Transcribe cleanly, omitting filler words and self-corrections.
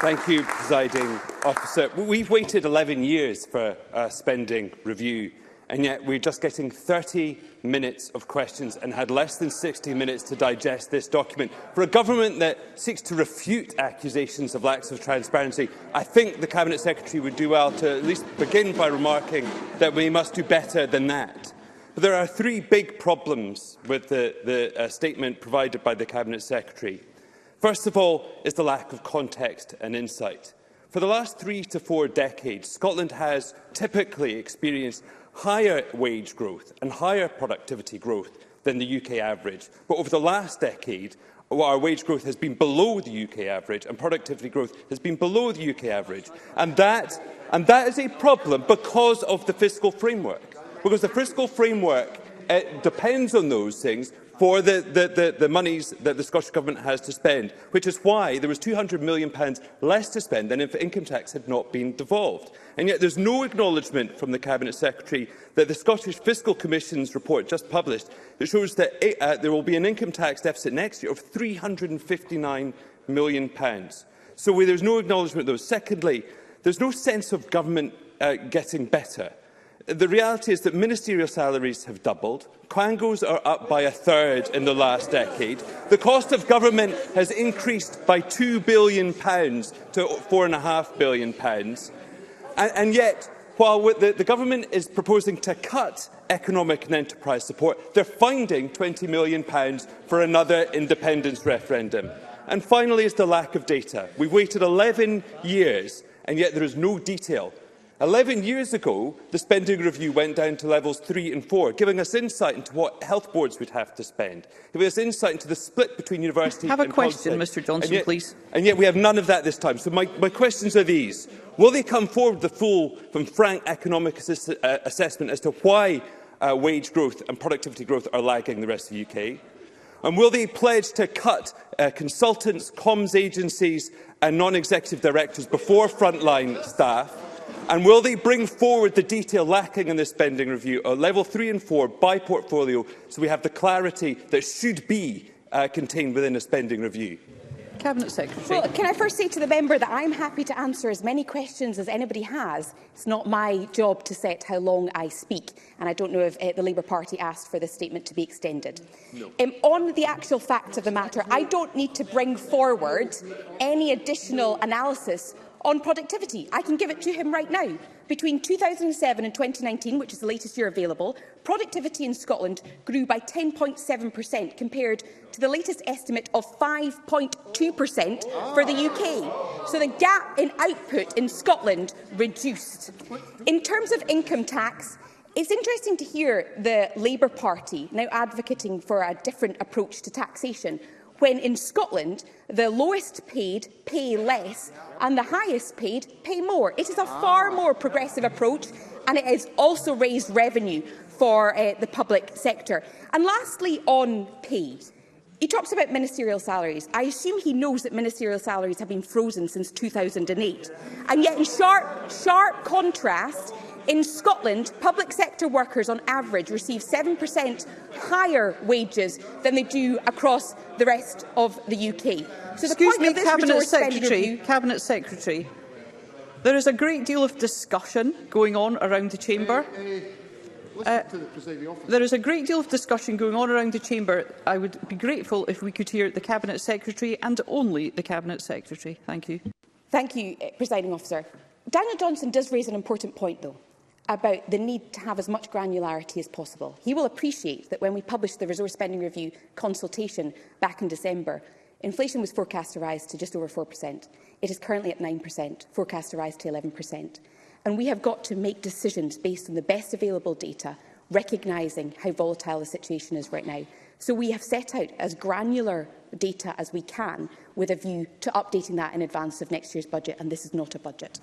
Thank you, Presiding Officer. We've waited 11 years for a spending review, and yet we're just getting 30 minutes of questions and had less than 60 minutes to digest this document. For a government that seeks to refute accusations of lack of transparency, I think the Cabinet Secretary would do well to at least begin by remarking that we must do better than that. But there are three big problems with the statement provided by the Cabinet Secretary. First of all is the lack of context and insight. For the last 3 to 4 decades, Scotland has typically experienced higher wage growth and higher productivity growth than the UK average. But over the last decade, our wage growth has been below the UK average and productivity growth has been below the UK average. And that is a problem because of the fiscal framework. Because the fiscal framework depends on those things for the monies that the Scottish Government has to spend, which is why there was £200 million less to spend than if income tax had not been devolved. And yet there is no acknowledgement from the Cabinet Secretary that the Scottish Fiscal Commission's report just published that shows that there will be an income tax deficit next year of £359 million. So there is no acknowledgement of those. Secondly, there is no sense of government getting better. The reality is that ministerial salaries have doubled. Quangos are up by a third in the last decade. The cost of government has increased by £2 billion to £4.5 billion. And yet, while the government is proposing to cut economic and enterprise support, they're finding £20 million for another independence referendum. And finally is the lack of data. We've waited 11 years, and yet there is no detail. 11 years ago, the spending review went down to levels 3 and 4, giving us insight into what health boards would have to spend, giving us insight into the split between university and Have a question, Mr Johnson, please. And yet we have none of that this time. So my questions are these. Will they come forward with the full and frank economic assessment as to why wage growth and productivity growth are lagging the rest of the UK? And will they pledge to cut consultants, comms agencies and non-executive directors before frontline staff? And will they bring forward the detail lacking in this spending review at level 3 and 4 by portfolio so we have the clarity that should be contained within a spending review? Cabinet Secretary. Well, can I first say to the member that I'm happy to answer as many questions as anybody has. It's not my job to set how long I speak, and I don't know if the Labour Party asked for this statement to be extended. No. On the actual facts of the matter, I don't need to bring forward any additional analysis on productivity. I can give it to him right now. Between 2007 and 2019, which is the latest year available, productivity in Scotland grew by 10.7% compared to the latest estimate of 5.2% for the UK. So the gap in output in Scotland reduced. In terms of income tax, it's interesting to hear the Labour Party now advocating for a different approach to taxation, when in Scotland the lowest paid pay less and the highest paid pay more. It is a far more progressive approach, and it has also raised revenue for the public sector. And lastly, on pay. He talks about ministerial salaries. I assume he knows that ministerial salaries have been frozen since 2008. And yet, in sharp contrast, in Scotland, public sector workers on average receive 7% higher wages than they do across the rest of the UK. So Excuse me, Cabinet Secretary. There is a great deal of discussion going on around the chamber. There is a great deal of discussion going on around the chamber. I would be grateful if we could hear the Cabinet Secretary and only the Cabinet Secretary. Thank you. Thank you, Presiding Officer. Daniel Johnson does raise an important point, though, about the need to have as much granularity as possible. He will appreciate that when we published the Resource Spending Review consultation back in December, inflation was forecast to rise to just over 4%. It is currently at 9%, forecast to rise to 11%. And we have got to make decisions based on the best available data, recognising how volatile the situation is right now. So we have set out as granular data as we can, with a view to updating that in advance of next year's budget, and this is not a budget.